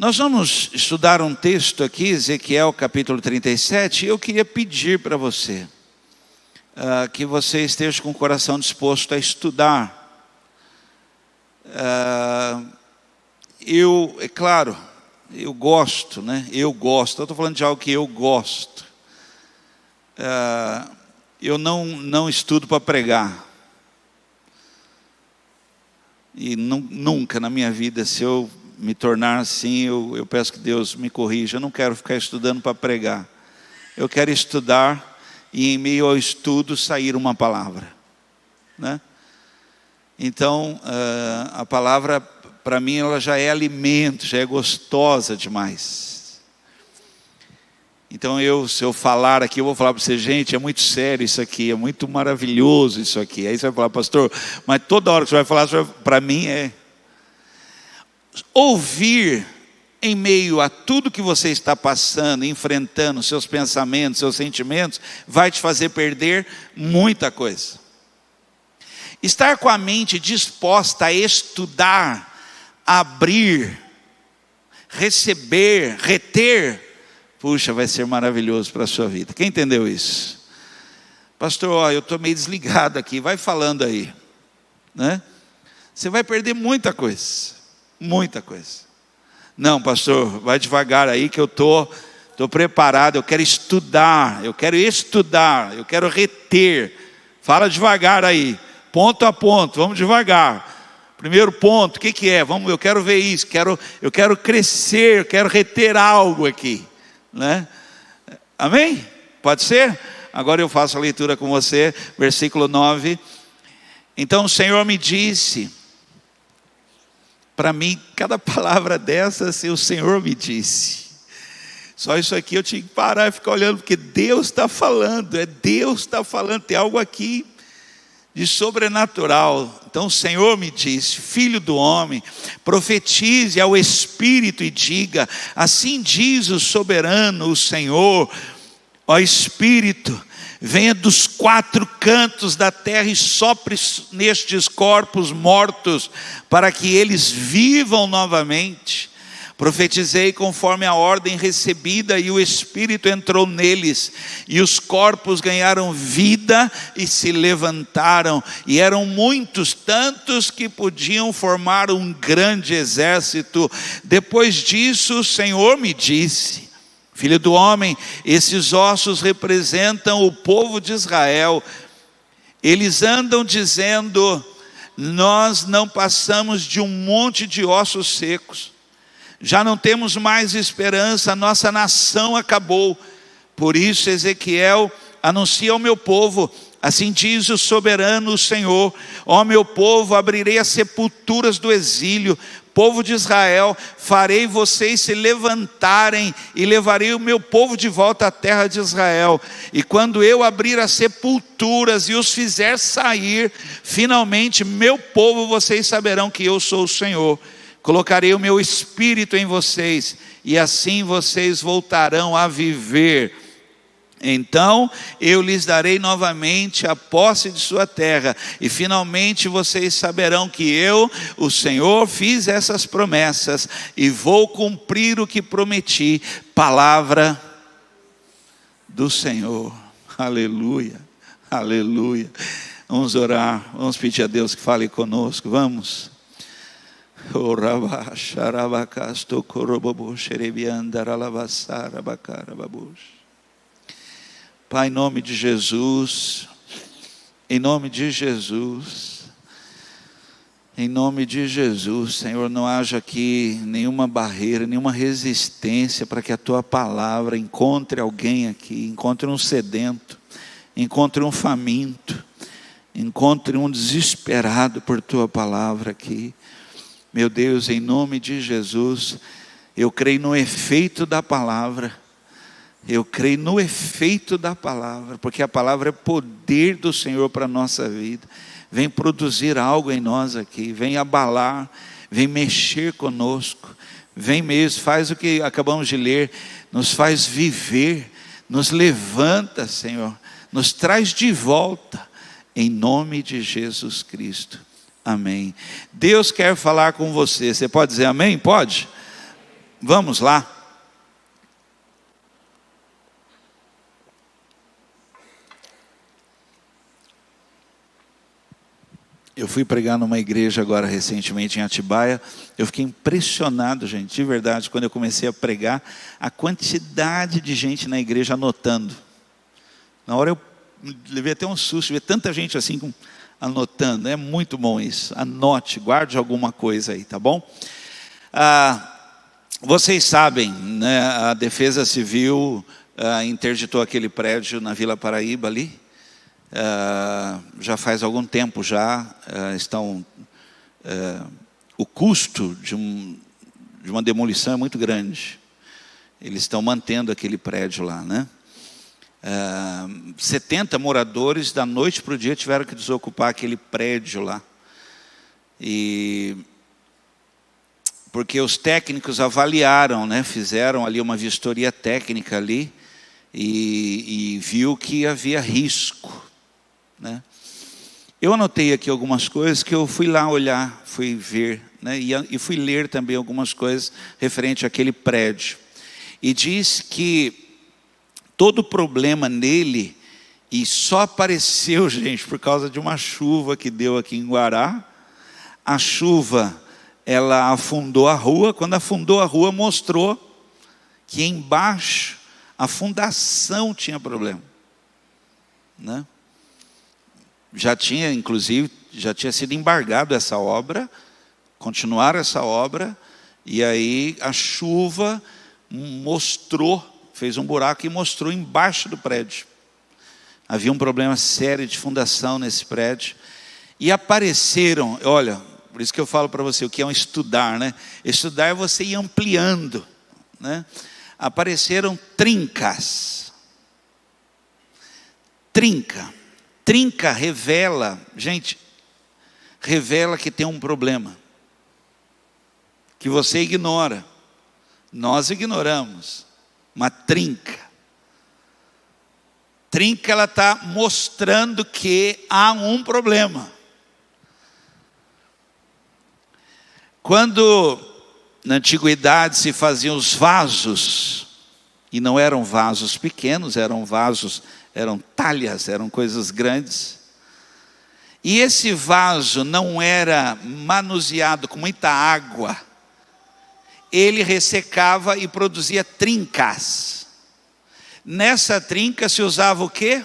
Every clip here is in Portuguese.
Nós vamos estudar um texto aqui, Ezequiel capítulo 37, e eu queria pedir para você, que você esteja com o coração disposto a estudar. É claro, eu gosto, né? Eu estou falando de algo que eu gosto. Eu não estudo para pregar. E nunca na minha vida, se eu me tornar assim, eu peço que Deus me corrija. Eu não quero ficar estudando para pregar. Eu quero estudar e em meio ao estudo sair uma palavra, né? Então, a palavra para mim ela já é alimento, já é gostosa demais. Então se eu falar aqui, eu vou falar para você, gente, é muito sério isso aqui, é muito maravilhoso isso aqui. Aí você vai falar, pastor, mas toda hora que você vai falar, para mim ouvir em meio a tudo que você está passando, enfrentando, seus pensamentos, seus sentimentos, vai te fazer perder muita coisa. Estar com a mente disposta a estudar, abrir, receber, reter, puxa, vai ser maravilhoso para a sua vida. Quem entendeu isso? Pastor, eu estou meio desligado aqui, vai falando aí, né? Você vai perder muita coisa. Muita coisa. Não, pastor, vai devagar aí que eu estou preparado, eu quero estudar, eu quero reter. Fala devagar aí, ponto a ponto, vamos devagar. Primeiro ponto, o que é? Eu quero ver isso, eu quero crescer, eu quero reter algo aqui, né? Amém? Pode ser? Agora eu faço a leitura com você, versículo 9. Então o Senhor me disse, para mim, cada palavra dessas, o Senhor me disse. Só isso aqui eu tinha que parar e ficar olhando, porque Deus está falando, Deus está falando, tem algo aqui de sobrenatural. Então o Senhor me disse, filho do homem, profetize ao Espírito e diga, assim diz o soberano, o Senhor, ó Espírito, venha dos 4 cantos da terra e sopre nestes corpos mortos, para que eles vivam novamente. Profetizei conforme a ordem recebida, e o Espírito entrou neles, e os corpos ganharam vida e se levantaram, e eram muitos, tantos que podiam formar um grande exército. Depois disso o Senhor me disse, filho do homem, esses ossos representam o povo de Israel. Eles andam dizendo, nós não passamos de um monte de ossos secos. Já não temos mais esperança, a nossa nação acabou. Por isso Ezequiel anuncia ao meu povo, assim diz o soberano, o Senhor, ó meu povo, abrirei as sepulturas do exílio, povo de Israel, farei vocês se levantarem e levarei o meu povo de volta à terra de Israel. E quando eu abrir as sepulturas e os fizer sair, finalmente meu povo, vocês saberão que eu sou o Senhor. Colocarei o meu espírito em vocês e assim vocês voltarão a viver. Então eu lhes darei novamente a posse de sua terra, e finalmente vocês saberão que eu, o Senhor, fiz essas promessas e vou cumprir o que prometi. Palavra do Senhor. Aleluia, aleluia. Vamos orar, vamos pedir a Deus que fale conosco, vamos. Pai, em nome de Jesus, em nome de Jesus, em nome de Jesus, Senhor, não haja aqui nenhuma barreira, nenhuma resistência para que a Tua palavra encontre alguém aqui, encontre um sedento, encontre um faminto, encontre um desesperado por Tua palavra aqui. Meu Deus, em nome de Jesus, eu creio no efeito da palavra. Eu creio no efeito da palavra, porque a palavra é poder do Senhor para a nossa vida. Vem produzir algo em nós aqui, vem abalar, vem mexer conosco, vem mesmo, faz o que acabamos de ler, nos faz viver, nos levanta, Senhor, nos traz de volta, em nome de Jesus Cristo. Amém. Deus quer falar com você. Você pode dizer amém? Pode? Vamos lá. Eu fui pregar numa igreja agora recentemente em Atibaia. Eu fiquei impressionado, gente, de verdade, quando eu comecei a pregar, a quantidade de gente na igreja anotando. Na hora eu levei até um susto, ver tanta gente assim anotando. É muito bom isso. Anote, guarde alguma coisa aí, tá bom? Vocês sabem, né, a Defesa Civil interditou aquele prédio na Vila Paraíba ali. Já faz algum tempo o custo de uma demolição é muito grande. Eles estão mantendo aquele prédio lá, né? 70 moradores da noite para o dia tiveram que desocupar aquele prédio lá. Porque os técnicos avaliaram, né? Fizeram ali uma vistoria técnica ali e viu que havia risco, né? Eu anotei aqui algumas coisas que eu fui lá olhar, fui ver, né? E fui ler também algumas coisas referente àquele prédio. E diz que todo problema nele, e só apareceu, gente, por causa de uma chuva que deu aqui em Guará. A chuva, ela afundou a rua. Quando afundou a rua, mostrou que embaixo a fundação tinha problema, né? Inclusive, já tinha sido embargado essa obra, continuaram essa obra, e aí a chuva mostrou, fez um buraco e mostrou embaixo do prédio. Havia um problema sério de fundação nesse prédio. E apareceram, olha, por isso que eu falo para você, o que é um estudar, né? Estudar é você ir ampliando, né? Apareceram trincas. Trinca revela, gente, revela que tem um problema, que você ignora, nós ignoramos. Uma trinca, ela está mostrando que há um problema. Quando na antiguidade se faziam os vasos, e não eram vasos pequenos, eram talhas, eram coisas grandes. E esse vaso não era manuseado com muita água. Ele ressecava e produzia trincas. Nessa trinca se usava o quê?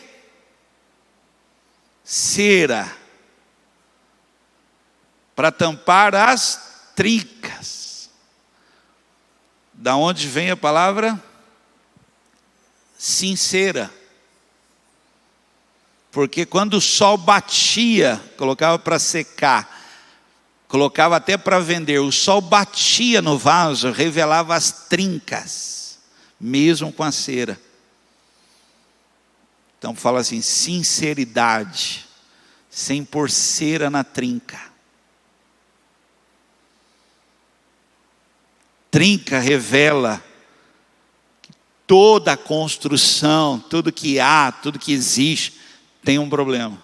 Cera. Para tampar as trincas. Da onde vem a palavra? Sincera. Porque quando o sol batia, colocava para secar, colocava até para vender, o sol batia no vaso, revelava as trincas, mesmo com a cera. Então fala assim, sinceridade, sem pôr cera na trinca. Trinca revela que toda a construção, tudo que há, tudo que existe, tem um problema.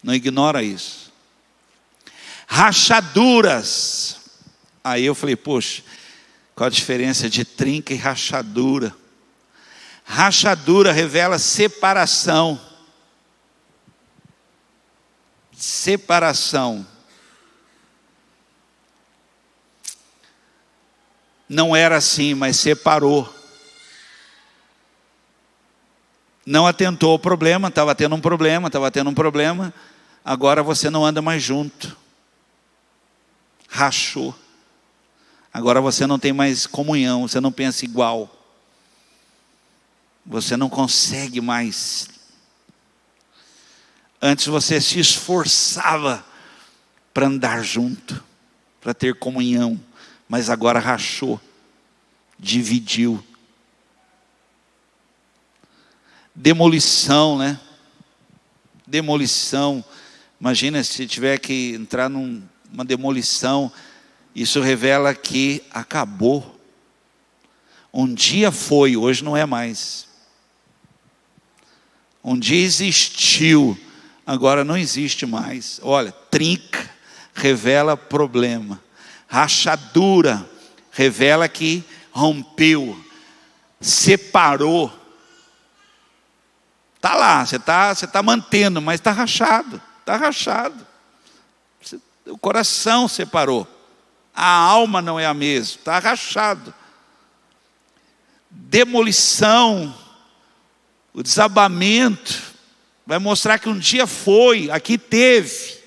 Não ignora isso. Rachaduras. Aí eu falei, poxa, qual a diferença de trinca e rachadura? Rachadura revela separação. Separação. Não era assim, mas separou. Não atentou ao problema, estava tendo um problema, agora você não anda mais junto. Rachou. Agora você não tem mais comunhão, você não pensa igual. Você não consegue mais. Antes você se esforçava para andar junto, para ter comunhão, mas agora rachou, dividiu. Demolição, né? Demolição. Imagina se tiver que entrar numa demolição. Isso revela que acabou. Um dia foi, hoje não é mais. Um dia existiu, agora não existe mais. Olha, trinca revela problema. Rachadura revela que rompeu, separou. Está lá, você tá mantendo, mas está rachado. Está rachado. O coração separou. A alma não é a mesma, está rachado. Demolição, o desabamento, vai mostrar que um dia foi, aqui teve.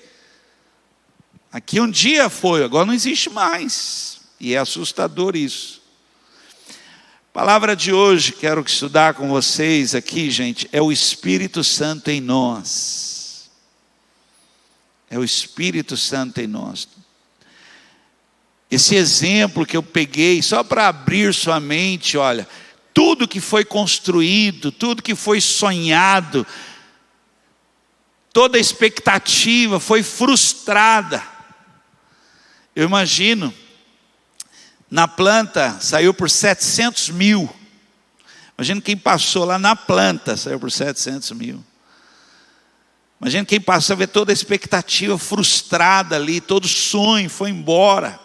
Aqui um dia foi, agora não existe mais. E é assustador isso. Palavra de hoje, quero estudar com vocês aqui, gente, é o Espírito Santo em nós. É o Espírito Santo em nós. Esse exemplo que eu peguei, só para abrir sua mente, olha, tudo que foi construído, tudo que foi sonhado, toda expectativa foi frustrada. Eu imagino, na planta saiu por 700 mil. Imagina quem passou lá na planta, saiu por 700 mil. Imagina quem passou a ver toda a expectativa frustrada ali, todo sonho foi embora.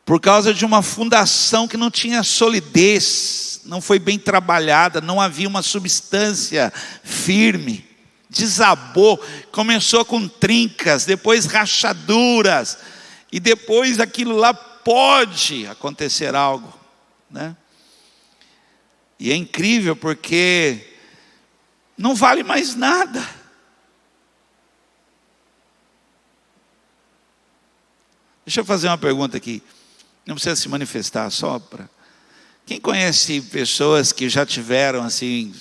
Por causa de uma fundação que não tinha solidez, não foi bem trabalhada, não havia uma substância firme. Desabou, começou com trincas, depois rachaduras. E depois aquilo lá pode acontecer algo, né? E é incrível porque não vale mais nada. Deixa eu fazer uma pergunta aqui. Não precisa se manifestar, só para... Quem conhece pessoas que já tiveram assim...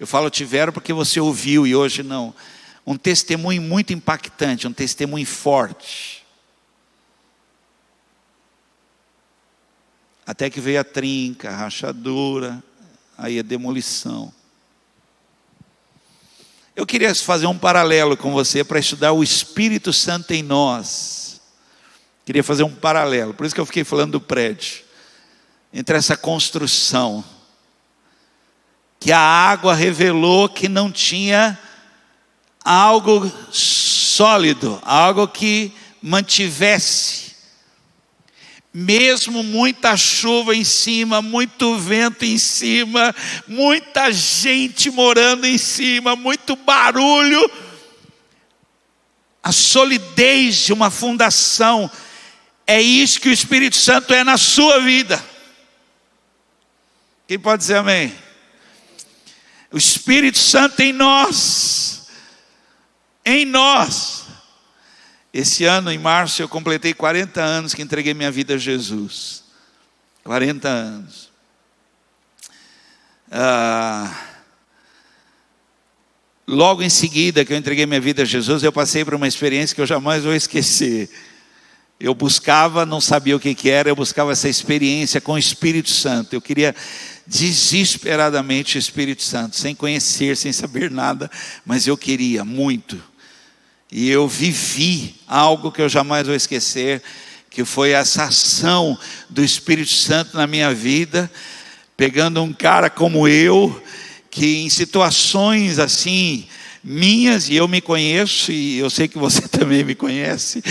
Eu falo tiveram porque você ouviu e hoje não. Um testemunho muito impactante, um testemunho forte. Até que veio a trinca, a rachadura, aí a demolição. Eu queria fazer um paralelo com você para estudar o Espírito Santo em nós. Queria fazer um paralelo, por isso que eu fiquei falando do prédio. Entre essa construção, que a água revelou que não tinha algo sólido, algo que mantivesse. Mesmo muita chuva em cima, muito vento em cima, muita gente morando em cima, muito barulho, a solidez de uma fundação, é isso que o Espírito Santo é na sua vida. Quem pode dizer amém? O Espírito Santo em nós, em nós. Esse ano, em março, eu completei 40 anos que entreguei minha vida a Jesus. 40 anos. Logo em seguida que eu entreguei minha vida a Jesus, eu passei por uma experiência que eu jamais vou esquecer. Eu buscava, não sabia o que era, eu buscava essa experiência com o Espírito Santo. Eu queria desesperadamente o Espírito Santo, sem conhecer, sem saber nada, mas eu queria muito. E eu vivi algo que eu jamais vou esquecer, que foi essa ação do Espírito Santo na minha vida, pegando um cara como eu, que em situações assim, minhas, e eu me conheço, e eu sei que você também me conhece,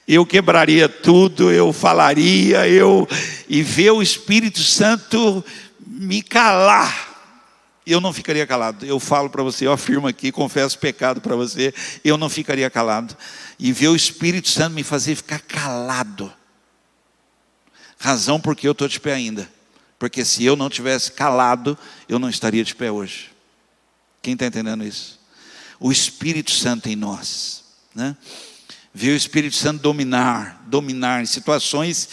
eu quebraria tudo, eu falaria, e ver o Espírito Santo me calar. Eu não ficaria calado. Eu falo para você, eu afirmo aqui, confesso pecado para você, eu não ficaria calado. E ver o Espírito Santo me fazer ficar calado. Razão porque eu estou de pé ainda. Porque se eu não tivesse calado, eu não estaria de pé hoje. Quem está entendendo isso? O Espírito Santo em nós, né? Ver o Espírito Santo dominar em situações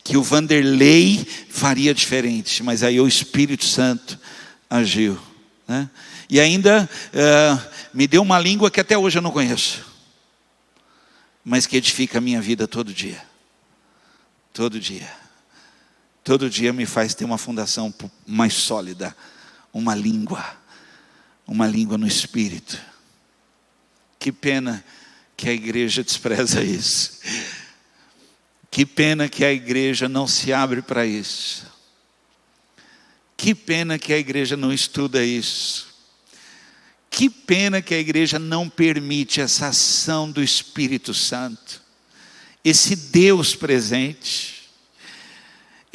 que o Vanderlei faria diferente, mas aí o Espírito Santo agiu, né? E ainda me deu uma língua que até hoje eu não conheço, mas que edifica a minha vida todo dia. Todo dia me faz ter uma fundação mais sólida, uma língua no Espírito. Que pena que a igreja despreza isso. Que pena que a igreja não se abre para isso. Que pena que a igreja não estuda isso. Que pena que a igreja não permite essa ação do Espírito Santo. Esse Deus presente.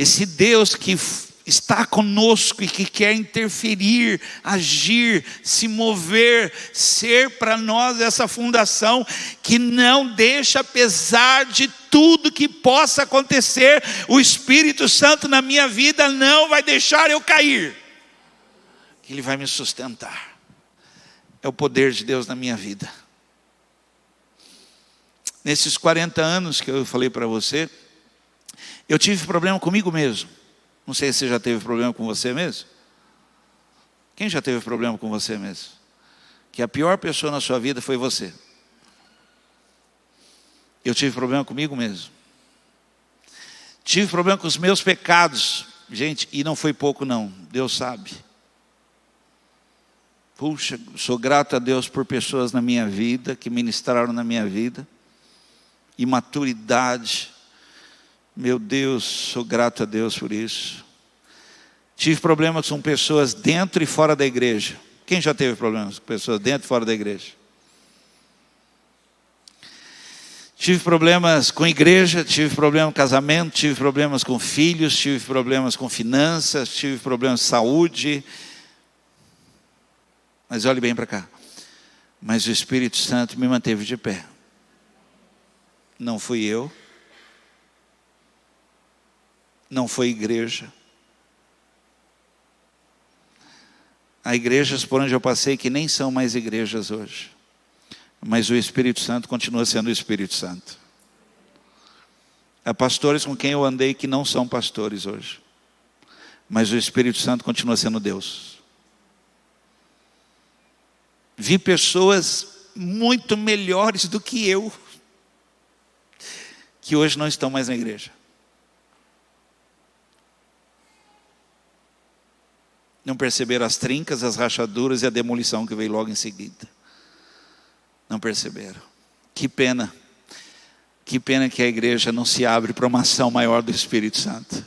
esse Deus que está conosco e que quer interferir, agir, se mover, ser para nós essa fundação que não deixa, apesar de tudo que possa acontecer, o Espírito Santo na minha vida não vai deixar eu cair, que Ele vai me sustentar. É o poder de Deus na minha vida. Nesses 40 anos que eu falei para você, eu tive problema comigo mesmo. Não sei se você já teve problema com você mesmo. Quem já teve problema com você mesmo? Que a pior pessoa na sua vida foi você. Eu tive problema comigo mesmo. Tive problema com os meus pecados. Gente, e não foi pouco não, Deus sabe. Puxa, sou grato a Deus por pessoas na minha vida, que ministraram na minha vida. Imaturidade. Meu Deus, sou grato a Deus por isso. Tive problemas com pessoas dentro e fora da igreja. Quem já teve problemas com pessoas dentro e fora da igreja? Tive problemas com igreja, tive problema com casamento, tive problemas com filhos, tive problemas com finanças, tive problemas com saúde. Mas olhe bem para cá. Mas o Espírito Santo me manteve de pé. Não fui eu. Não foi igreja. Há igrejas por onde eu passei que nem são mais igrejas hoje. Mas o Espírito Santo continua sendo o Espírito Santo. Há pastores com quem eu andei que não são pastores hoje. Mas o Espírito Santo continua sendo Deus. Vi pessoas muito melhores do que eu, que hoje não estão mais na igreja. Não perceberam as trincas, as rachaduras e a demolição que veio logo em seguida. Não perceberam. Que pena. Que pena que a igreja não se abre para uma ação maior do Espírito Santo.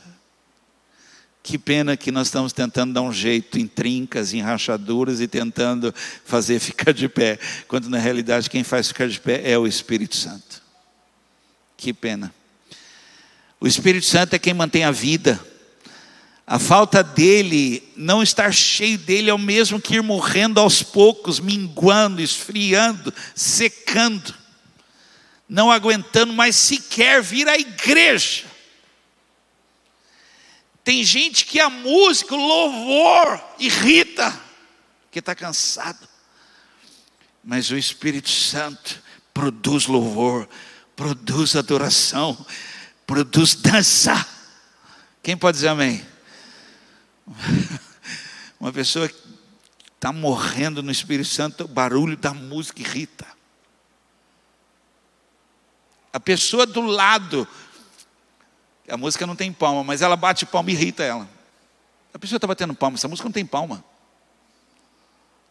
Que pena que nós estamos tentando dar um jeito em trincas, em rachaduras e tentando fazer ficar de pé. Quando na realidade quem faz ficar de pé é o Espírito Santo. Que pena. O Espírito Santo é quem mantém a vida. A falta dele, não estar cheio dele, é o mesmo que ir morrendo aos poucos, minguando, esfriando, secando, não aguentando mais sequer vir à igreja. Tem gente que a música, o louvor, irrita, porque está cansado. Mas o Espírito Santo produz louvor, produz adoração, produz dança. Quem pode dizer amém? Uma pessoa que está morrendo no Espírito Santo, o barulho da música irrita. A pessoa do lado, a música não tem palma, mas ela bate palma e irrita ela. A pessoa está batendo palma, essa música não tem palma.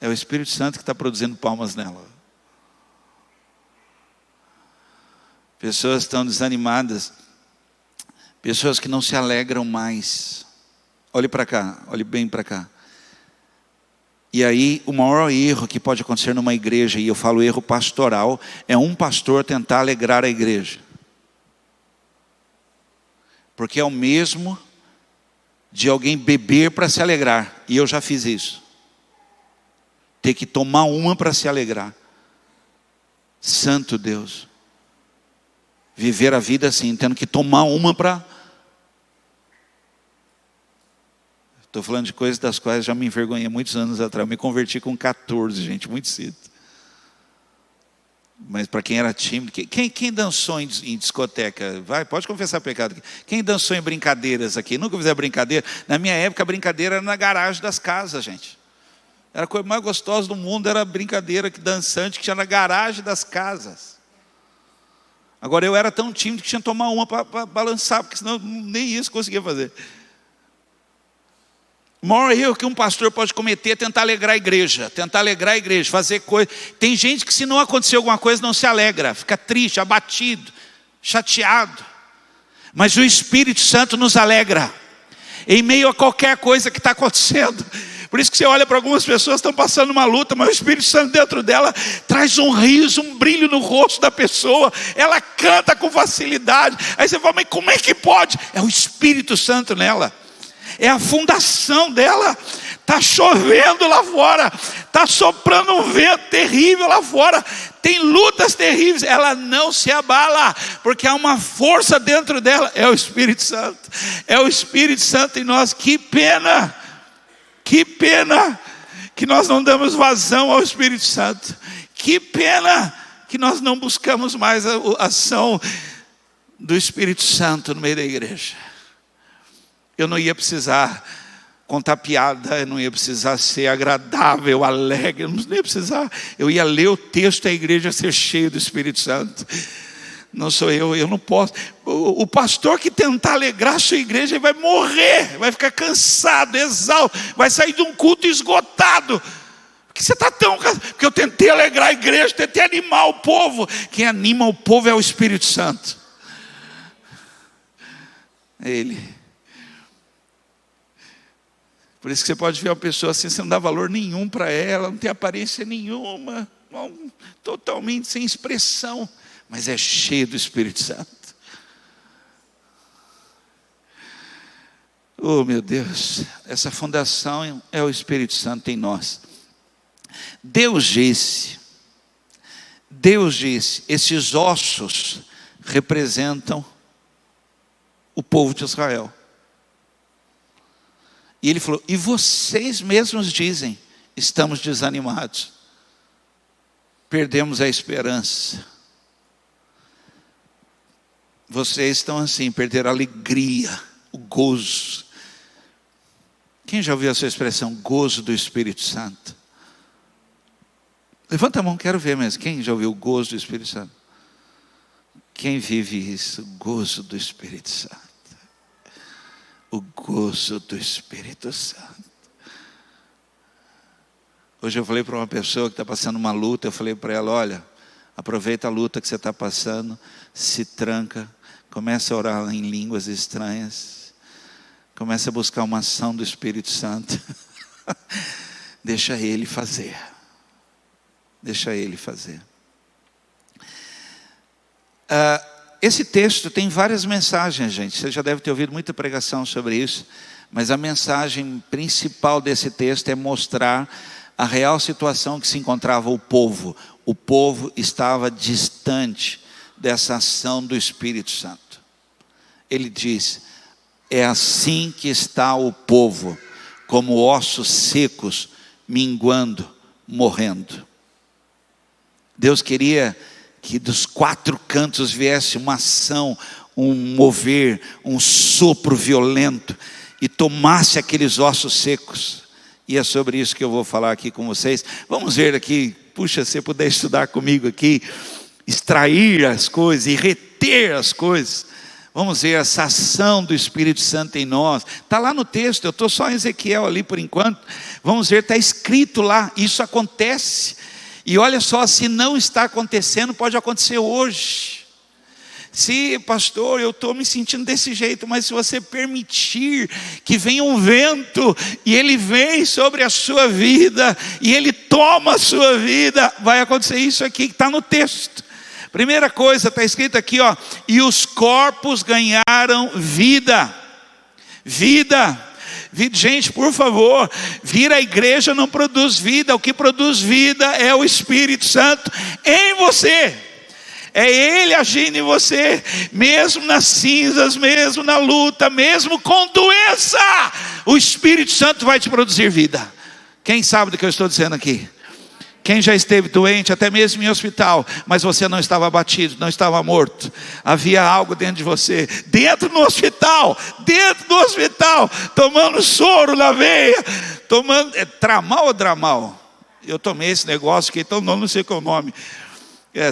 É o Espírito Santo que está produzindo palmas nela. Pessoas estão desanimadas, pessoas que não se alegram mais. Olhe para cá, olhe bem para cá. E aí, o maior erro que pode acontecer numa igreja, e eu falo erro pastoral, é um pastor tentar alegrar a igreja. Porque é o mesmo de alguém beber para se alegrar. E eu já fiz isso. Ter que tomar uma para se alegrar. Santo Deus. Viver a vida assim, tendo que tomar uma para... Estou falando de coisas das quais já me envergonhei muitos anos atrás. Eu me converti com 14, gente, muito cedo. Mas para quem era tímido, quem dançou em discoteca? Vai, pode confessar pecado aqui. Quem dançou em brincadeiras aqui? Nunca fizeram brincadeira? Na minha época, a brincadeira era na garagem das casas, gente. Era a coisa mais gostosa do mundo, era a brincadeira dançante que tinha na garagem das casas. Agora, eu era tão tímido que tinha que tomar uma para balançar, porque senão nem isso conseguia fazer. O maior erro que um pastor pode cometer é tentar alegrar a igreja. Fazer coisa. Tem gente que se não acontecer alguma coisa não se alegra, fica triste, abatido, chateado. Mas o Espírito Santo nos alegra, em meio a qualquer coisa que está acontecendo. Por isso que você olha para algumas pessoas que estão passando uma luta, mas o Espírito Santo dentro dela traz um riso, um brilho no rosto da pessoa. Ela canta com facilidade. Aí você fala, mas como é que pode? É o Espírito Santo nela. É a fundação dela. Está chovendo lá fora, está soprando um vento terrível lá fora, tem lutas terríveis, ela não se abala, porque há uma força dentro dela, é o Espírito Santo, é o Espírito Santo em nós. Que pena que nós não damos vazão ao Espírito Santo, que pena que nós não buscamos mais a ação do Espírito Santo no meio da igreja. Eu não ia precisar contar piada, eu não ia precisar ser agradável, alegre, eu não ia precisar, eu ia ler o texto e a igreja ser cheia do Espírito Santo. Não sou eu não posso. O pastor que tentar alegrar a sua igreja, ele vai morrer, vai ficar cansado, exausto, vai sair de um culto esgotado. Porque você está tão cansado? Porque eu tentei alegrar a igreja, tentei animar o povo. Quem anima o povo é o Espírito Santo. É Ele. Por isso que você pode ver uma pessoa assim, você não dá valor nenhum para ela, não tem aparência nenhuma, totalmente sem expressão, mas é cheio do Espírito Santo. Oh meu Deus, essa fundação é o Espírito Santo em nós. Deus disse, esses ossos representam o povo de Israel. E ele falou, e vocês mesmos dizem, estamos desanimados, perdemos a esperança. Vocês estão assim, perderam a alegria, o gozo. Quem já ouviu essa expressão, gozo do Espírito Santo? Levanta a mão, quero ver mesmo. Quem já ouviu o gozo do Espírito Santo? Quem vive isso, o gozo do Espírito Santo? O gozo do Espírito Santo. Hoje eu falei para uma pessoa que está passando uma luta, eu falei para ela, olha, aproveita a luta que você está passando, se tranca, começa a orar em línguas estranhas, começa a buscar uma ação do Espírito Santo, deixa Ele fazer, deixa Ele fazer. Esse texto tem várias mensagens, gente. Você já deve ter ouvido muita pregação sobre isso. Mas a mensagem principal desse texto é mostrar a real situação que se encontrava o povo. O povo estava distante dessa ação do Espírito Santo. Ele diz, é assim que está o povo, como ossos secos, minguando, morrendo. Deus queria que dos quatro cantos viesse uma ação, um mover, um sopro violento, e tomasse aqueles ossos secos. E é sobre isso que eu vou falar aqui com vocês. Vamos ver aqui, puxa, se você puder estudar comigo aqui, extrair as coisas e reter as coisas. Vamos ver essa ação do Espírito Santo em nós. Está lá no texto, eu estou só em Ezequiel ali por enquanto. Vamos ver, está escrito lá, isso acontece. E olha só, se não está acontecendo, pode acontecer hoje. Se, pastor, eu estou me sentindo desse jeito, mas se você permitir que venha um vento, e ele vem sobre a sua vida, e ele toma a sua vida, vai acontecer isso aqui que está no texto. Primeira coisa, está escrito aqui, ó, e os corpos ganharam vida. Vida. Gente, por favor, vir à igreja não produz vida. O que produz vida é o Espírito Santo em você. É Ele agindo em você, mesmo nas cinzas, mesmo na luta, mesmo com doença. O Espírito Santo vai te produzir vida. Quem sabe do que eu estou dizendo aqui? Quem já esteve doente, até mesmo em hospital, mas você não estava abatido, não estava morto. Havia algo dentro de você, dentro do hospital, tomando soro na veia, tomando, tramal ou dramal? Eu tomei esse negócio, que então não sei qual é o nome.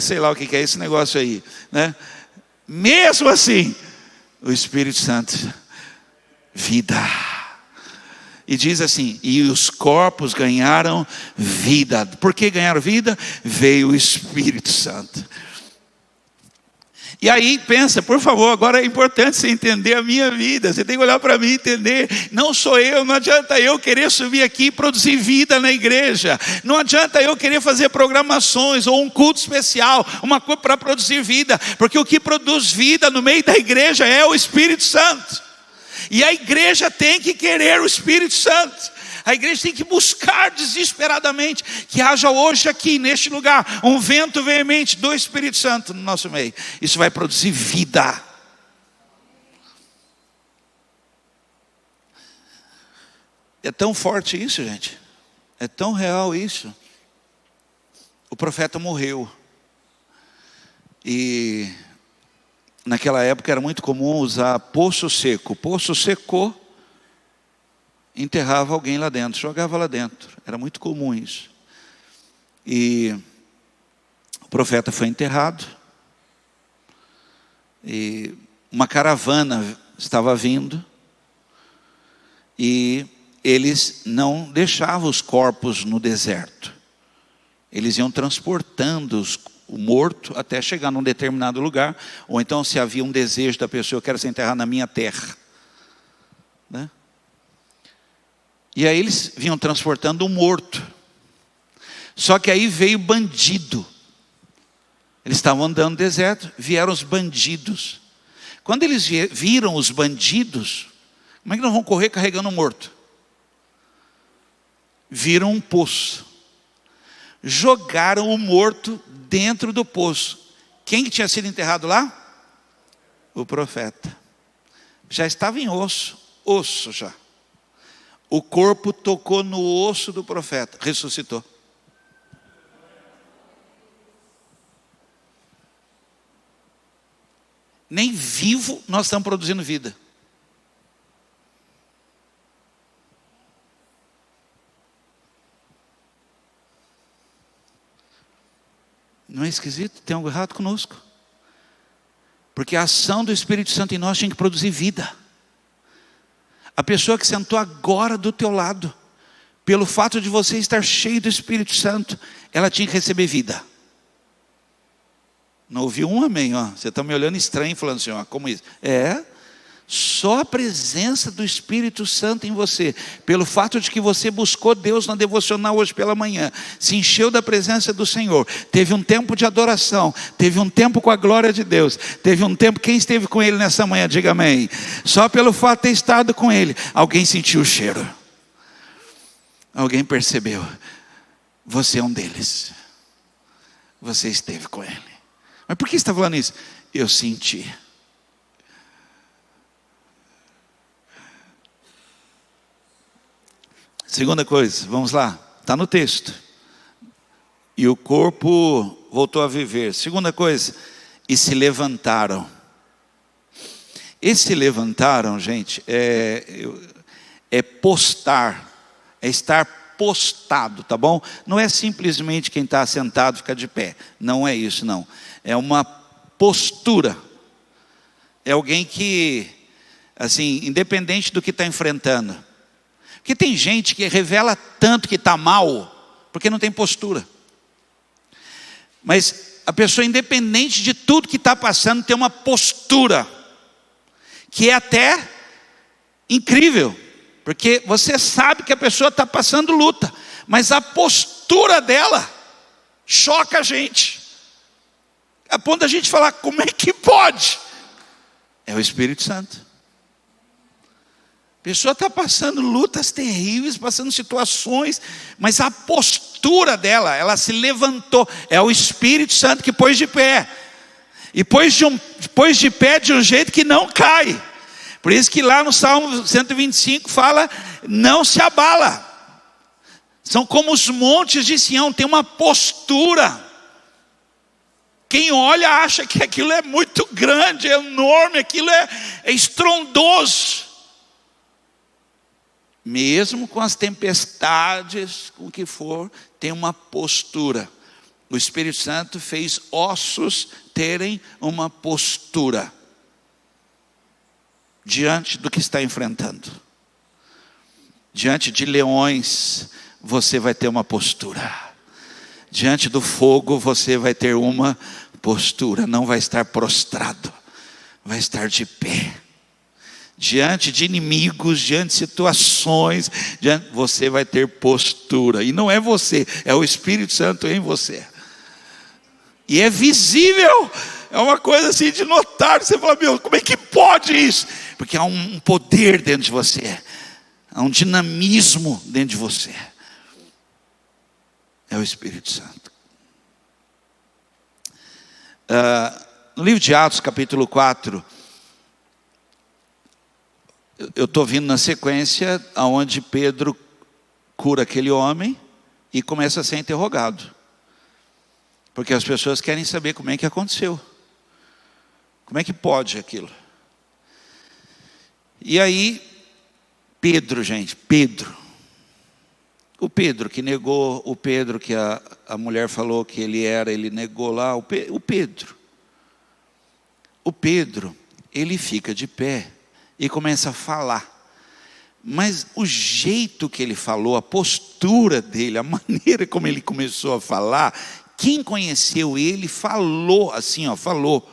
Sei lá o que é esse negócio aí, né? Mesmo assim, o Espírito Santo, vida. E diz assim, e os corpos ganharam vida. Por que ganharam vida? Veio o Espírito Santo. E aí pensa, por favor, agora é importante você entender a minha vida. Você tem que olhar para mim e entender. Não sou eu, não adianta eu querer subir aqui e produzir vida na igreja. Não adianta eu querer fazer programações ou um culto especial, uma coisa para produzir vida. Porque o que produz vida no meio da igreja é o Espírito Santo. E a igreja tem que querer o Espírito Santo. A igreja tem que buscar desesperadamente que haja hoje aqui, neste lugar, um vento veemente do Espírito Santo no nosso meio. Isso vai produzir vida. É tão forte isso, gente. É tão real isso. O profeta morreu. E naquela época era muito comum usar poço seco. O poço secou, enterrava alguém lá dentro, jogava lá dentro. Era muito comum isso. E o profeta foi enterrado. E uma caravana estava vindo. E eles não deixavam os corpos no deserto. Eles iam transportando o morto até chegar num determinado lugar. Ou então, se havia um desejo da pessoa, eu quero ser enterrado na minha terra, né? E aí eles vinham transportando um morto. Só que aí veio bandido. Eles estavam andando no deserto, vieram os bandidos. Quando eles viram os bandidos, como é que não vão correr carregando um morto? Viram um poço. Jogaram o morto dentro do poço. Quem que tinha sido enterrado lá? O profeta. Já estava em osso já. O corpo tocou no osso do profeta, ressuscitou. Nem vivo nós estamos produzindo vida. Não é esquisito? Tem algo errado conosco. Porque a ação do Espírito Santo em nós tinha que produzir vida. A pessoa que sentou agora do teu lado, pelo fato de você estar cheio do Espírito Santo, ela tinha que receber vida. Não ouviu um amém? Ó. Você está me olhando estranho, falando assim, ó, como isso? Só a presença do Espírito Santo em você, pelo fato de que você buscou Deus na devocional hoje pela manhã, se encheu da presença do Senhor, teve um tempo de adoração, teve um tempo com a glória de Deus, teve um tempo, quem esteve com Ele nessa manhã, diga amém. Só pelo fato de ter estado com Ele, alguém sentiu o cheiro, alguém percebeu, você é um deles, você esteve com Ele. Mas por que você está falando isso? Eu senti. Segunda coisa, vamos lá, está no texto. E o corpo voltou a viver. Segunda coisa, e se levantaram. Esse se levantaram, gente, é postar, é estar postado, tá bom? Não é simplesmente quem está sentado fica de pé. Não é isso, não. É uma postura. É alguém que, assim, independente do que está enfrentando. Porque tem gente que revela tanto que está mal, porque não tem postura. Mas a pessoa, independente de tudo que está passando, tem uma postura, que é até incrível. Porque você sabe que a pessoa está passando luta, mas a postura dela choca a gente. A ponto da gente falar, como é que pode? É o Espírito Santo. A pessoa está passando lutas terríveis, passando situações, mas a postura dela, ela se levantou. É o Espírito Santo que pôs de pé. E pôs de pé de um jeito que não cai. Por isso que lá no Salmo 125 fala, não se abala. São como os montes de Sião, tem uma postura. Quem olha acha que aquilo é muito grande, é enorme, aquilo é estrondoso. Mesmo com as tempestades, com o que for, tem uma postura. O Espírito Santo fez ossos terem uma postura diante do que está enfrentando. Diante de leões, você vai ter uma postura. Diante do fogo, você vai ter uma postura, não vai estar prostrado, vai estar de pé. Diante de inimigos, diante de situações, você vai ter postura. E não é você, é o Espírito Santo em você. E é visível, é uma coisa assim de notar. Você fala, meu, como é que pode isso? Porque há um poder dentro de você, há um dinamismo dentro de você. É o Espírito Santo. No livro de Atos, capítulo 4, eu estou vindo na sequência onde Pedro cura aquele homem e começa a ser interrogado. Porque as pessoas querem saber como é que aconteceu. Como é que pode aquilo? E aí, Pedro, gente, Pedro. O Pedro que negou, o Pedro que a mulher falou que ele era, ele negou lá, o Pedro. O Pedro, ele fica de pé e começa a falar. Mas o jeito que ele falou, a postura dele, a maneira como ele começou a falar, quem conheceu ele falou assim, ó, falou.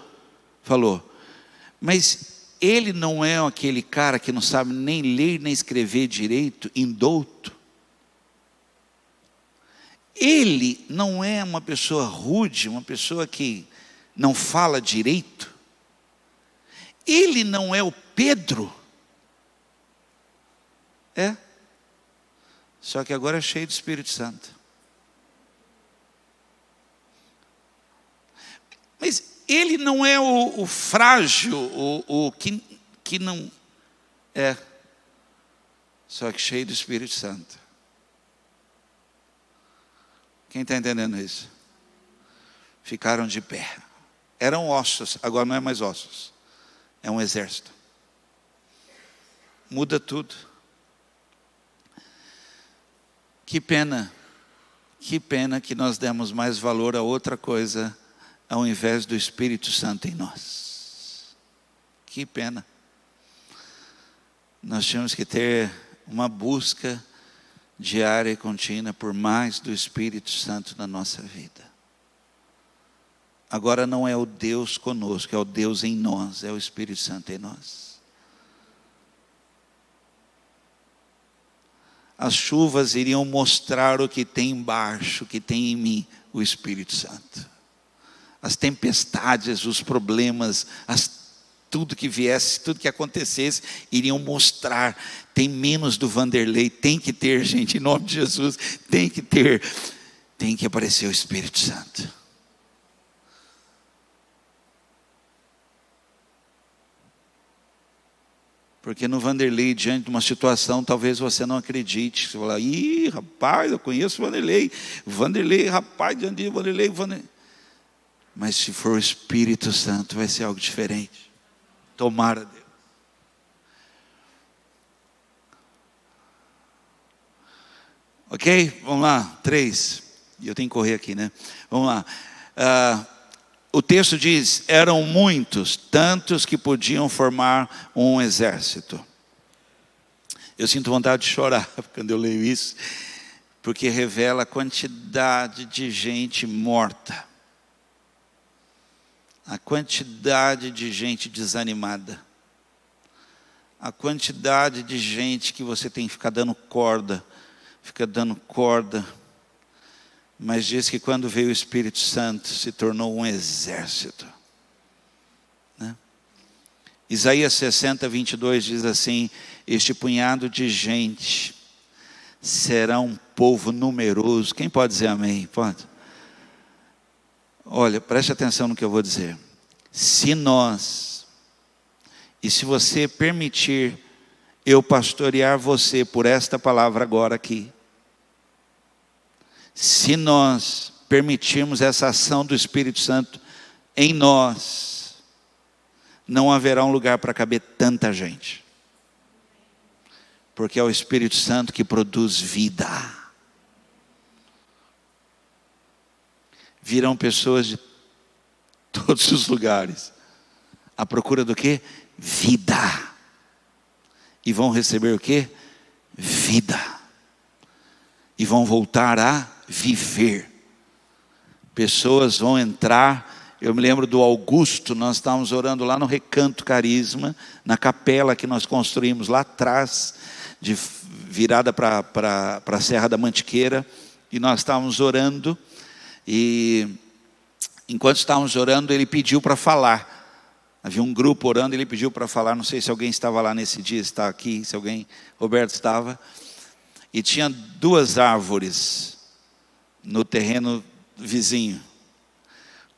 Mas ele não é aquele cara que não sabe nem ler nem escrever direito, indouto. Ele não é uma pessoa rude, uma pessoa que não fala direito. Ele não é o Pedro. É. Só que agora é cheio do Espírito Santo. Mas ele não é o frágil, o que não é. Só que cheio do Espírito Santo. Quem está entendendo isso? Ficaram de pé. Eram ossos, agora não é mais ossos. É um exército. Muda tudo. Que pena que nós demos mais valor a outra coisa ao invés do Espírito Santo em nós. Que pena. Nós tínhamos que ter uma busca diária e contínua por mais do Espírito Santo na nossa vida. Agora não é o Deus conosco, é o Deus em nós, é o Espírito Santo em nós. As chuvas iriam mostrar o que tem embaixo, o que tem em mim, o Espírito Santo. As tempestades, os problemas, tudo que viesse, tudo que acontecesse, iriam mostrar. Tem menos do Vanderlei, tem que ter, gente, em nome de Jesus, tem que aparecer o Espírito Santo. Porque no Vanderlei, diante de uma situação, talvez você não acredite. Você fala, ih, rapaz, eu conheço o Vanderlei, rapaz, diante de Vanderlei. Mas se for o Espírito Santo, vai ser algo diferente. Tomara, Deus. Ok? Vamos lá, 3. E eu tenho que correr aqui, né? Vamos lá. O texto diz, eram muitos, tantos que podiam formar um exército. Eu sinto vontade de chorar quando eu leio isso, porque revela a quantidade de gente morta. A quantidade de gente desanimada. A quantidade de gente que você tem que ficar dando corda. Mas diz que quando veio o Espírito Santo, se tornou um exército. Né? Isaías 60, 22 diz assim, este punhado de gente será um povo numeroso. Quem pode dizer amém? Pode? Olha, preste atenção no que eu vou dizer. Se você permitir eu pastorear você por esta palavra agora aqui, se nós permitirmos essa ação do Espírito Santo em nós, não haverá um lugar para caber tanta gente. Porque é o Espírito Santo que produz vida. Virão pessoas de todos os lugares, à procura do quê? Vida. E vão receber o quê? Vida. E vão voltar a viver. Pessoas vão entrar Eu me lembro do Augusto, nós estávamos orando lá no Recanto Carisma, na capela que nós construímos lá atrás, virada para a Serra da Mantiqueira, e nós estávamos orando, e enquanto estávamos orando, ele pediu para falar. Havia um grupo orando, ele pediu para falar, não sei se alguém estava lá nesse dia, está aqui, se alguém, Roberto estava, e tinha 2 árvores no terreno vizinho.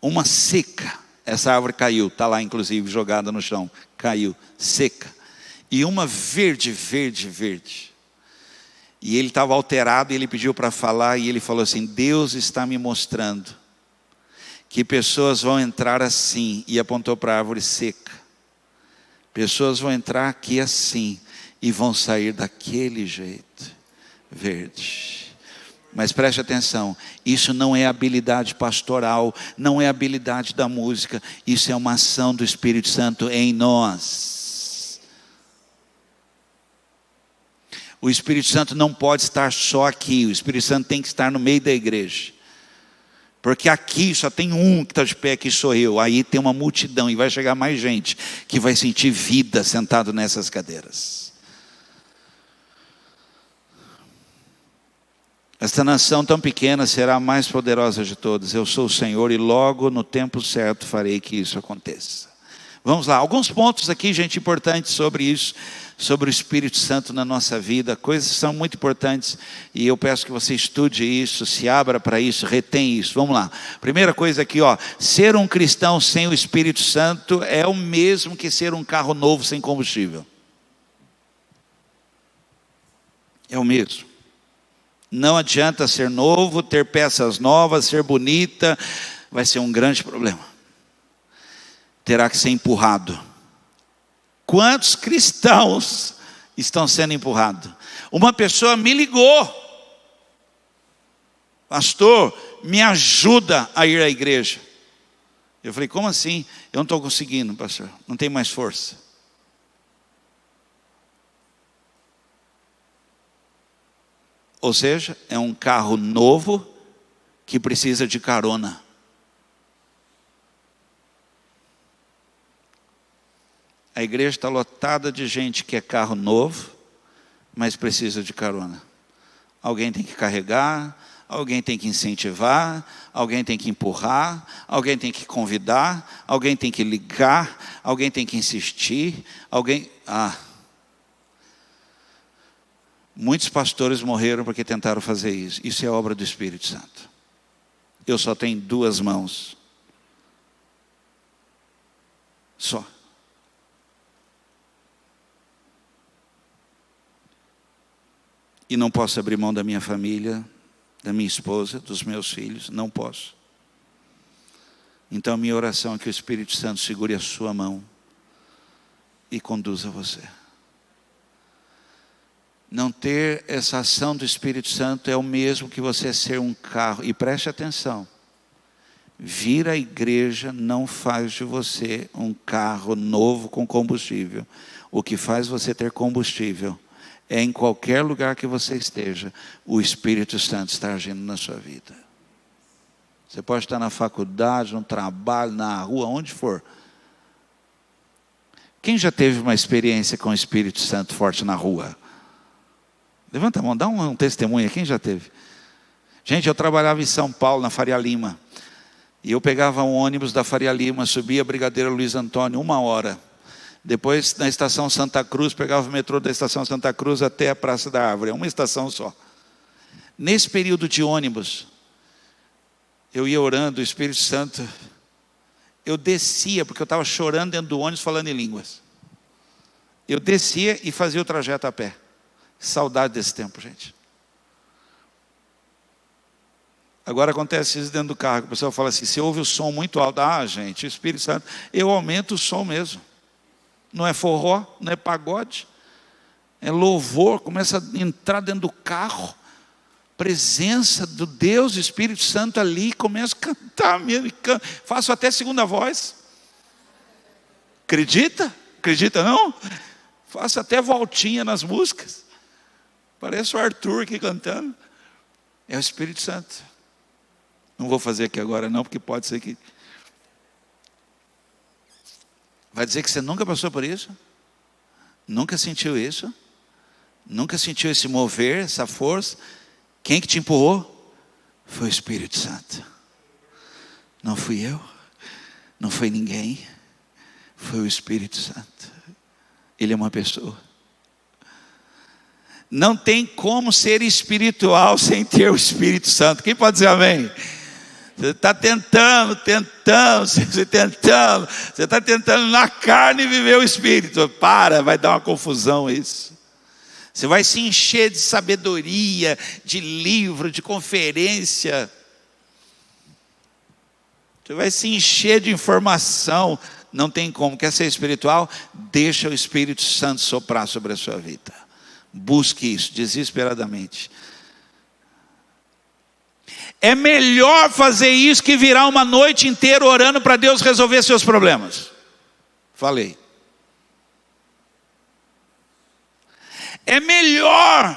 Uma seca, essa árvore caiu, está lá inclusive jogada no chão, caiu, seca. E uma verde. E ele estava alterado e ele pediu para falar e ele falou assim: Deus está me mostrando que pessoas vão entrar assim, e apontou para a árvore seca. Pessoas vão entrar aqui assim e vão sair daquele jeito, verde. Mas preste atenção, isso não é habilidade pastoral, não é habilidade da música, isso é uma ação do Espírito Santo em nós. O Espírito Santo não pode estar só aqui, o Espírito Santo tem que estar no meio da igreja. Porque aqui só tem um que está de pé, que sou eu, aí tem uma multidão e vai chegar mais gente que vai sentir vida sentado nessas cadeiras. Esta nação tão pequena será a mais poderosa de todas. Eu sou o Senhor e logo no tempo certo farei que isso aconteça. Vamos lá, alguns pontos aqui, gente, importantes sobre isso, sobre o Espírito Santo na nossa vida. Coisas que são muito importantes e eu peço que você estude isso, se abra para isso, retém isso. Vamos lá. Primeira coisa aqui, ó, ser um cristão sem o Espírito Santo é o mesmo que ser um carro novo sem combustível. É o mesmo. Não adianta ser novo, ter peças novas, ser bonita, vai ser um grande problema. Terá que ser empurrado. Quantos cristãos estão sendo empurrados? Uma pessoa me ligou: pastor, me ajuda a ir à igreja. Eu falei: como assim? Eu não estou conseguindo, pastor, não tenho mais força. Ou seja, é um carro novo que precisa de carona. A igreja está lotada de gente que é carro novo, mas precisa de carona. Alguém tem que carregar, alguém tem que incentivar, alguém tem que empurrar, alguém tem que convidar, alguém tem que ligar, alguém tem que insistir, Muitos pastores morreram porque tentaram fazer isso. Isso é obra do Espírito Santo. Eu só tenho 2 mãos. Só. E não posso abrir mão da minha família, da minha esposa, dos meus filhos. Não posso. Então a minha oração é que o Espírito Santo segure a sua mão e conduza você. Não ter essa ação do Espírito Santo é o mesmo que você ser um carro. E preste atenção, vir à igreja não faz de você um carro novo com combustível. O que faz você ter combustível é, em qualquer lugar que você esteja, o Espírito Santo está agindo na sua vida. Você pode estar na faculdade, no trabalho, na rua, onde for. Quem já teve uma experiência com o Espírito Santo forte na rua? Levanta a mão, dá um testemunho. Quem já teve? Gente, eu trabalhava em São Paulo, na Faria Lima. E eu pegava um ônibus da Faria Lima, subia a Brigadeiro Luiz Antônio, 1 hora. Depois, na estação Santa Cruz, pegava o metrô da estação Santa Cruz até a Praça da Árvore. É uma estação só. Nesse período de ônibus, eu ia orando, o Espírito Santo, eu descia, porque eu estava chorando dentro do ônibus, falando em línguas. Eu descia e fazia o trajeto a pé. Saudade desse tempo, gente. Agora acontece isso dentro do carro. O pessoal fala assim: você ouve o som muito alto. Gente, o Espírito Santo, eu aumento o som mesmo. Não é forró, não é pagode. É louvor, começa a entrar dentro do carro. Presença do Deus, Espírito Santo ali, começa a cantar mesmo. Faço até segunda voz. Acredita? Acredita não? Faço até voltinha nas músicas. Parece o Arthur aqui cantando. É o Espírito Santo. Não vou fazer aqui agora não, porque pode ser que... Vai dizer que você nunca passou por isso? Nunca sentiu isso? Nunca sentiu esse mover, essa força? Quem que te empurrou? Foi o Espírito Santo. Não fui eu, não foi ninguém, foi o Espírito Santo. Ele é uma pessoa. Não tem como ser espiritual sem ter o Espírito Santo. Quem pode dizer amém? Você está tentando, você está tentando na carne viver o Espírito. Vai dar uma confusão isso. Você vai se encher de sabedoria, de livro, de conferência. Você vai se encher de informação. Não tem como. Quer ser espiritual? Deixa o Espírito Santo soprar sobre a sua vida. Busque isso desesperadamente. É melhor fazer isso que virar uma noite inteira orando para Deus resolver seus problemas. Falei. É melhor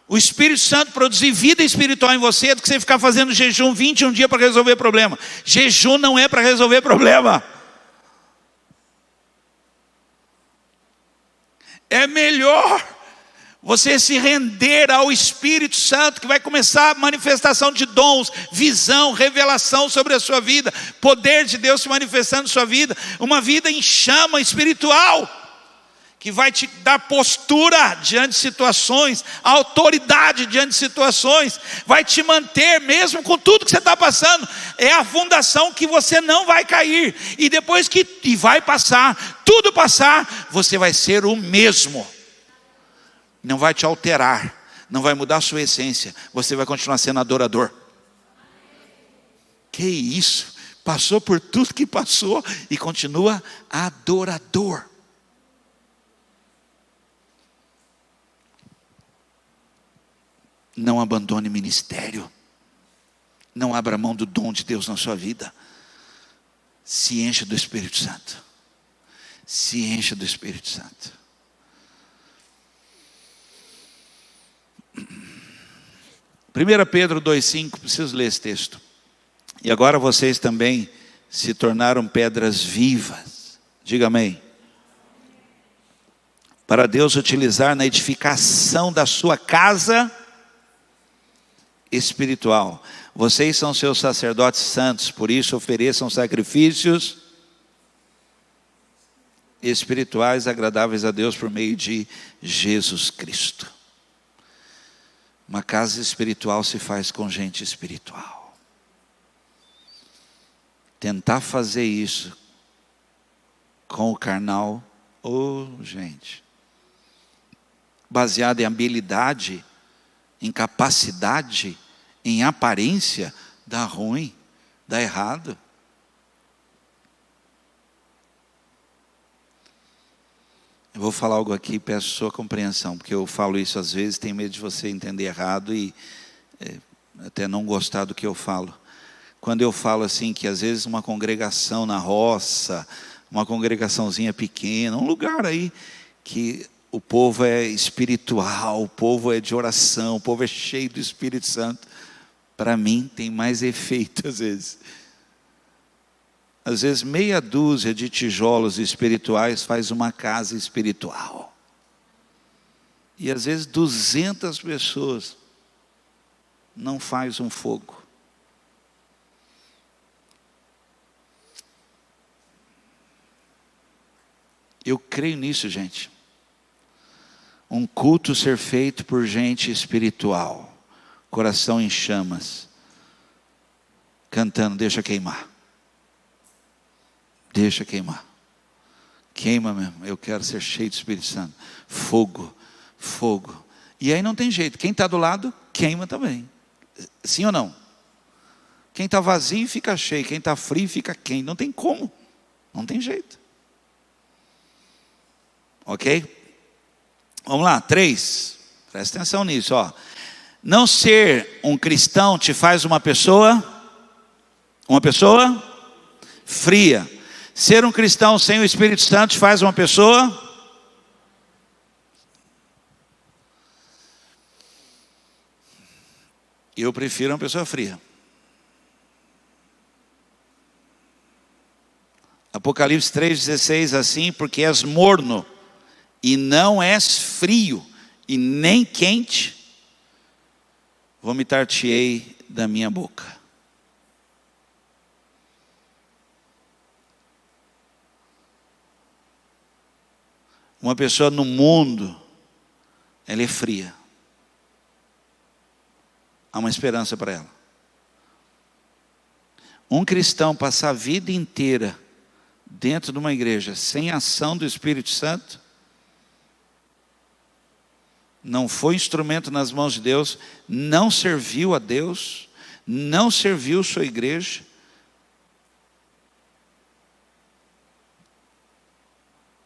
o Espírito Santo produzir vida espiritual em você do que você ficar fazendo jejum 21 dias para resolver problema. Jejum não é para resolver problema. É melhor você se render ao Espírito Santo, que vai começar a manifestação de dons, visão, revelação sobre a sua vida, poder de Deus se manifestando na sua vida, uma vida em chama espiritual, que vai te dar postura diante de situações, autoridade diante de situações, vai te manter mesmo com tudo que você está passando. É a fundação que você não vai cair, e depois que vai passar, tudo passar, você vai ser o mesmo. Não vai te alterar, não vai mudar a sua essência, você vai continuar sendo adorador. Que isso? Passou por tudo que passou e continua adorador. Não abandone ministério. Não abra mão do dom de Deus na sua vida. Se encha do Espírito Santo. Se encha do Espírito Santo. 1 Pedro 2,5, preciso ler esse texto. E agora vocês também se tornaram pedras vivas. Diga amém. Para Deus utilizar na edificação da sua casa espiritual. Vocês são seus sacerdotes santos, por isso ofereçam sacrifícios espirituais agradáveis a Deus por meio de Jesus Cristo. Uma casa espiritual se faz com gente espiritual. Tentar fazer isso com o carnal, gente, baseado em habilidade, em capacidade, em aparência, dá ruim, dá errado. Eu vou falar algo aqui, peço sua compreensão, porque eu falo isso às vezes, tenho medo de você entender errado e até não gostar do que eu falo. Quando eu falo assim, que às vezes uma congregação na roça, uma congregaçãozinha pequena, um lugar aí que o povo é espiritual, o povo é de oração, o povo é cheio do Espírito Santo, para mim tem mais efeito às vezes. Às vezes meia dúzia de tijolos espirituais faz uma casa espiritual. E às vezes 200 pessoas não faz um fogo. Eu creio nisso, gente. Um culto ser feito por gente espiritual, coração em chamas, cantando, deixa queimar. Deixa queimar. Queima mesmo. Eu quero ser cheio do Espírito Santo. Fogo, fogo. E aí não tem jeito. Quem está do lado, queima também. Sim ou não? Quem está vazio fica cheio. Quem está frio fica quente. Não tem como. Não tem jeito. Ok? Vamos lá, 3. Presta atenção nisso, ó. Não ser um cristão te faz uma pessoa fria. Ser um cristão sem o Espírito Santo te faz uma pessoa eu prefiro uma pessoa fria. A Apocalipse 3,16, assim, porque és morno, e não és frio, e nem quente, vomitar-te-ei da minha boca. Uma pessoa no mundo, ela é fria. Há uma esperança para ela. Um cristão passar a vida inteira dentro de uma igreja sem ação do Espírito Santo, não foi instrumento nas mãos de Deus, não serviu a Deus, não serviu sua igreja,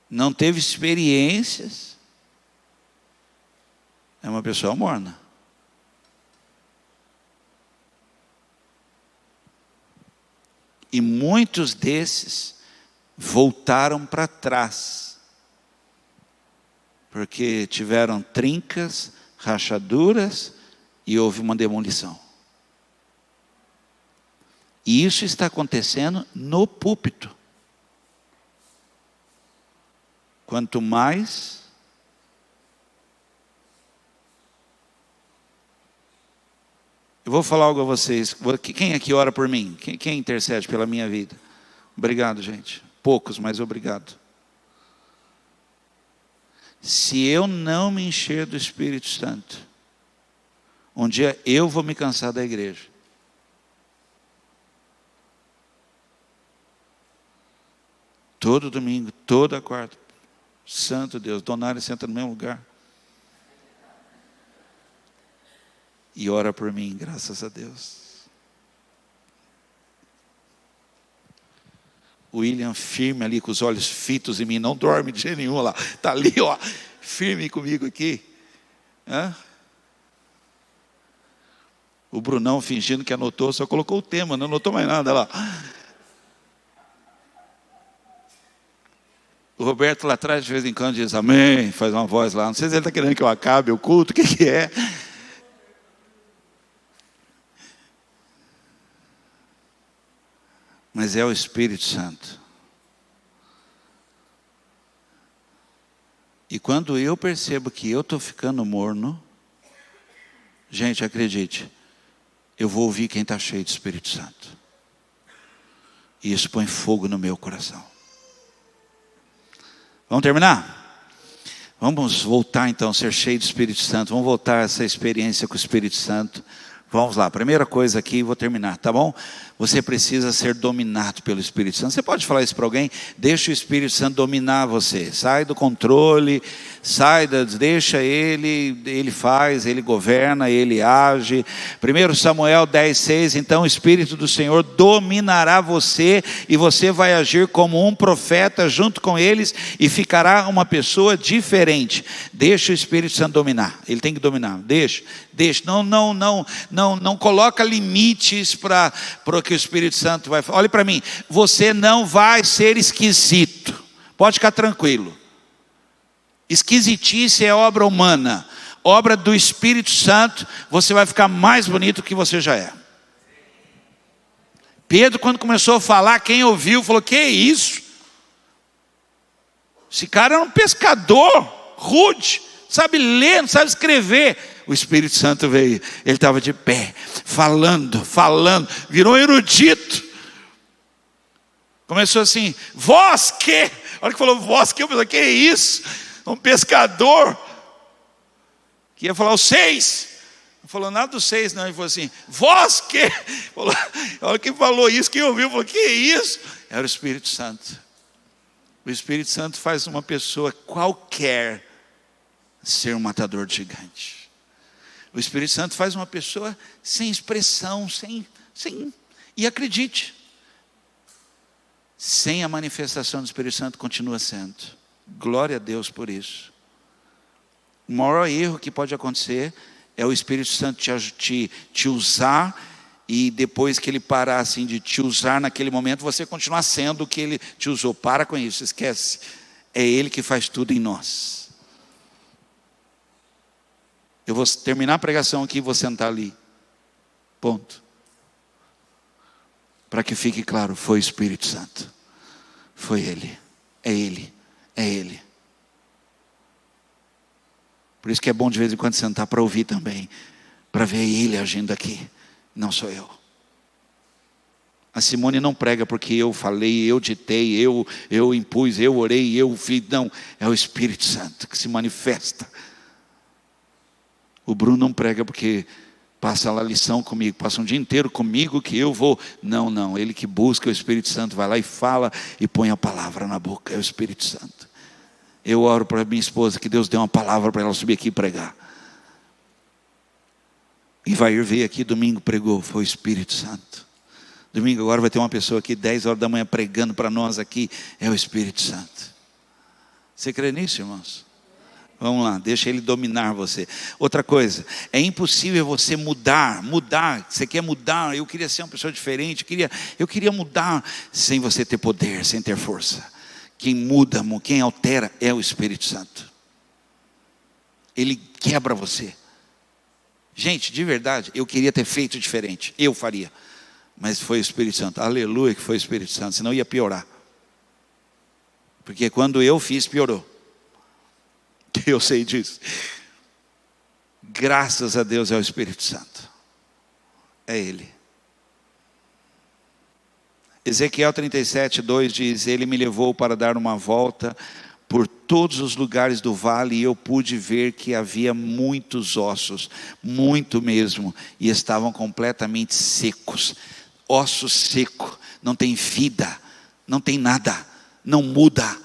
não teve experiências, é uma pessoa morna. E muitos desses voltaram para trás, porque tiveram trincas, rachaduras e houve uma demolição. E isso está acontecendo no púlpito. Quanto mais eu vou falar algo a vocês. Quem aqui ora por mim? Quem intercede pela minha vida? Obrigado, gente. Poucos, mas obrigado. Se eu não me encher do Espírito Santo, um dia eu vou me cansar da igreja. Todo domingo, toda quarta. Santo Deus, Donário senta no mesmo lugar. E ora por mim, graças a Deus. O William firme ali, com os olhos fitos em mim, não dorme de jeito nenhum lá. Está ali, ó, firme comigo aqui. Hã? O Brunão fingindo que anotou, só colocou o tema, não anotou mais nada lá. O Roberto lá atrás, de vez em quando, diz amém, faz uma voz lá. Não sei se ele está querendo que eu acabe o culto, o que é? Mas é o Espírito Santo. E quando eu percebo que eu estou ficando morno, gente, acredite, eu vou ouvir quem está cheio de Espírito Santo. E isso põe fogo no meu coração. Vamos terminar? Vamos voltar então a ser cheio do Espírito Santo. Vamos voltar a essa experiência com o Espírito Santo. Vamos lá, primeira coisa aqui, vou terminar, tá bom? Você precisa ser dominado pelo Espírito Santo. Você pode falar isso para alguém? Deixa o Espírito Santo dominar você. Sai do controle, deixa ele faz, ele governa, ele age. 1 Samuel 10:6, então o Espírito do Senhor dominará você e você vai agir como um profeta junto com eles e ficará uma pessoa diferente. Deixa o Espírito Santo dominar. Ele tem que dominar. Deixa. Não coloca limites para o que o Espírito Santo vai fazer. Olhe para mim, você não vai ser esquisito. Pode ficar tranquilo. Esquisitice é obra humana. Obra do Espírito Santo, você vai ficar mais bonito do que você já é. Pedro, quando começou a falar, quem ouviu, falou, que isso? Esse cara era um pescador, rude, sabe ler, não sabe escrever. O Espírito Santo veio, ele estava de pé, falando, virou erudito. Começou assim, vós que? A hora que falou vós que, eu pensei, que é isso? Um pescador, que ia falar os 6. Não falou nada dos 6 não, ele falou assim, vós que? A hora que falou isso, quem ouviu, falou, que é isso? Era o Espírito Santo. O Espírito Santo faz uma pessoa qualquer ser um matador de gigante. O Espírito Santo faz uma pessoa sem expressão, e acredite, sem a manifestação do Espírito Santo continua sendo. Glória a Deus por isso. O maior erro que pode acontecer é o Espírito Santo te usar, e depois que ele parar assim de te usar naquele momento, você continuar sendo o que ele te usou. Para com isso, esquece. É ele que faz tudo em nós. Eu vou terminar a pregação aqui e vou sentar ali. Ponto. Para que fique claro, foi o Espírito Santo. Foi Ele, é Ele, é Ele. Por isso que é bom de vez em quando sentar para ouvir também, para ver Ele agindo aqui, não sou eu. A Simone não prega porque eu falei, eu ditei, eu impus, eu orei, eu fiz. Não, é o Espírito Santo que se manifesta. O Bruno não prega porque passa lá a lição comigo, passa um dia inteiro comigo que eu vou. Não, ele que busca o Espírito Santo, vai lá e fala e põe a palavra na boca, é o Espírito Santo. Eu oro para minha esposa que Deus dê uma palavra para ela subir aqui e pregar. E vai veio aqui domingo, pregou, foi o Espírito Santo. Domingo agora vai ter uma pessoa aqui 10 horas da manhã pregando para nós aqui, é o Espírito Santo. Você crê nisso, irmãos? Vamos lá, deixa Ele dominar você. Outra coisa, é impossível você mudar, você quer mudar, eu queria ser uma pessoa diferente, eu queria mudar, sem você ter poder, sem ter força. Quem muda, quem altera é o Espírito Santo. Ele quebra você. Gente, de verdade, eu queria ter feito diferente, eu faria. Mas foi o Espírito Santo, aleluia que foi o Espírito Santo, senão ia piorar. Porque quando eu fiz, piorou. Eu sei disso. Graças a Deus é o Espírito Santo. É Ele. Ezequiel 37:2 diz: Ele me levou para dar uma volta por todos os lugares do vale, e eu pude ver que havia muitos ossos, muito mesmo, e estavam completamente secos. Osso seco, não tem vida, não tem nada, não muda.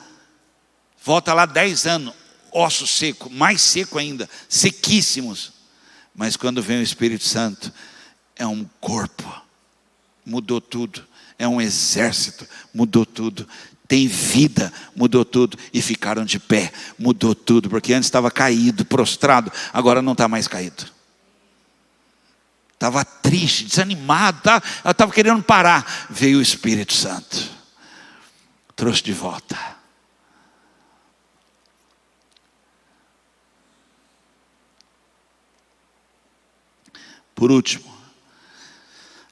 Volta lá 10 anos, osso seco, mais seco ainda, sequíssimos. Mas quando vem o Espírito Santo, é um corpo, mudou tudo. É um exército, mudou tudo. Tem vida, mudou tudo. E ficaram de pé, mudou tudo. Porque antes estava caído, prostrado, agora não está mais caído. Estava triste, desanimado, estava querendo parar. Veio o Espírito Santo, trouxe de volta. Por último,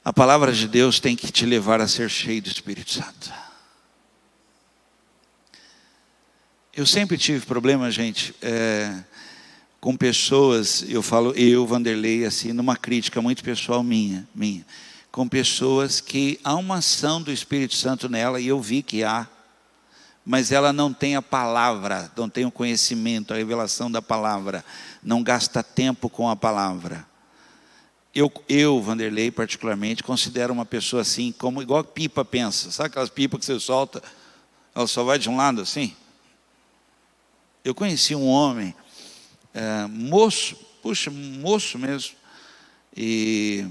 a palavra de Deus tem que te levar a ser cheio do Espírito Santo. Eu sempre tive problema, gente, com pessoas, Vanderlei, assim, numa crítica muito pessoal minha, com pessoas que há uma ação do Espírito Santo nela, e eu vi que há, mas ela não tem a palavra, não tem o conhecimento, a revelação da palavra, não gasta tempo com a palavra. Eu, Vanderlei, particularmente, considero uma pessoa assim, como igual a pipa pensa. Sabe aquelas pipas que você solta, ela só vai de um lado assim? Eu conheci um homem, moço mesmo, e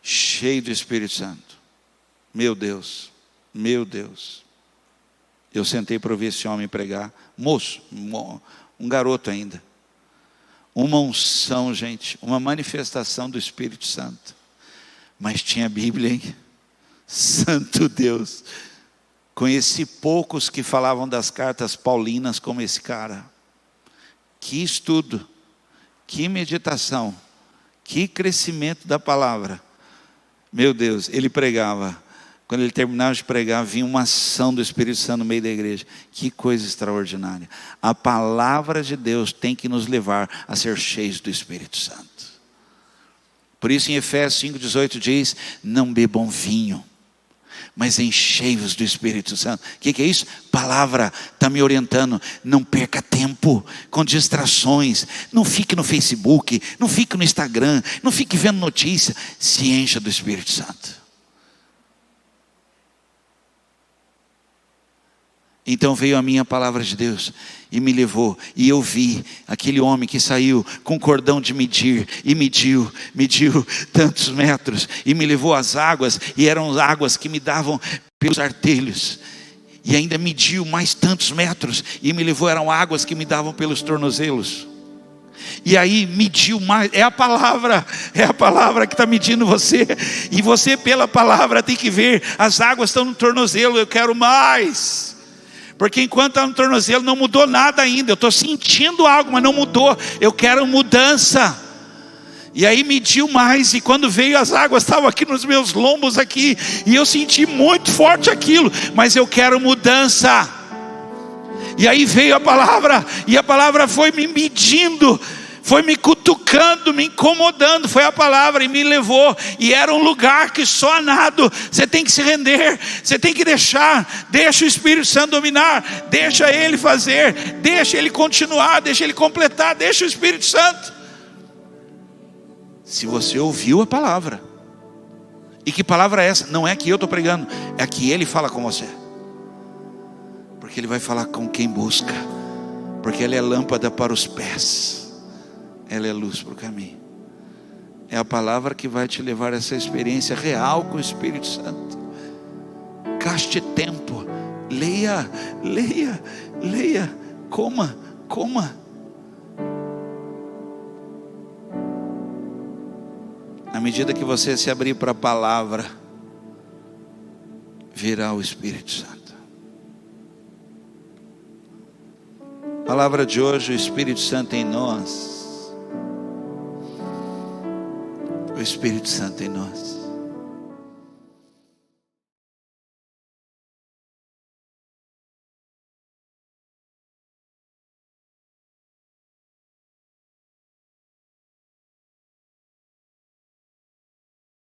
cheio do Espírito Santo. Meu Deus. Eu sentei para ouvir esse homem pregar, moço, um garoto ainda. Uma unção, gente, uma manifestação do Espírito Santo. Mas tinha Bíblia, hein? Santo Deus. Conheci poucos que falavam das cartas paulinas como esse cara. Que estudo, que meditação, que crescimento da palavra. Meu Deus, ele pregava. Quando ele terminava de pregar, vinha uma ação do Espírito Santo no meio da igreja. Que coisa extraordinária. A palavra de Deus tem que nos levar a ser cheios do Espírito Santo. Por isso em Efésios 5:18 diz: não bebam vinho, mas enchei-vos do Espírito Santo. O que é isso? Palavra, está me orientando. Não perca tempo com distrações. Não fique no Facebook, não fique no Instagram, não fique vendo notícia. Se encha do Espírito Santo. Então veio a minha palavra de Deus e me levou, e eu vi aquele homem que saiu com cordão de medir, e mediu tantos metros, e me levou às águas, e eram águas que me davam pelos artelhos, e ainda mediu mais tantos metros, e me levou, eram águas que me davam pelos tornozelos. E aí mediu mais, é a palavra que está medindo você, e você pela palavra tem que ver, as águas estão no tornozelo, eu quero mais. Porque enquanto está no tornozelo não mudou nada ainda. Eu estou sentindo algo, mas não mudou. Eu quero mudança. E aí mediu mais, e quando veio as águas estavam aqui nos meus lombos aqui, e eu senti muito forte aquilo, mas eu quero mudança. E aí veio a palavra, e a palavra foi me medindo, foi me cutucando, me incomodando, foi a palavra e me levou, e era um lugar que só a nado. Você tem que se render, você tem que deixa o Espírito Santo dominar, deixa Ele fazer, deixa Ele continuar, deixa Ele completar, deixa o Espírito Santo. Se você ouviu a palavra, e que palavra é essa? Não é que eu estou pregando, é que Ele fala com você, porque Ele vai falar com quem busca, porque Ele é lâmpada para os pés, Ela é luz para o caminho. É a palavra que vai te levar a essa experiência real com o Espírito Santo. Gaste tempo, leia, coma. À medida que você se abrir para a palavra, virá o Espírito Santo. Palavra de hoje: o Espírito Santo em nós. O Espírito Santo em nós.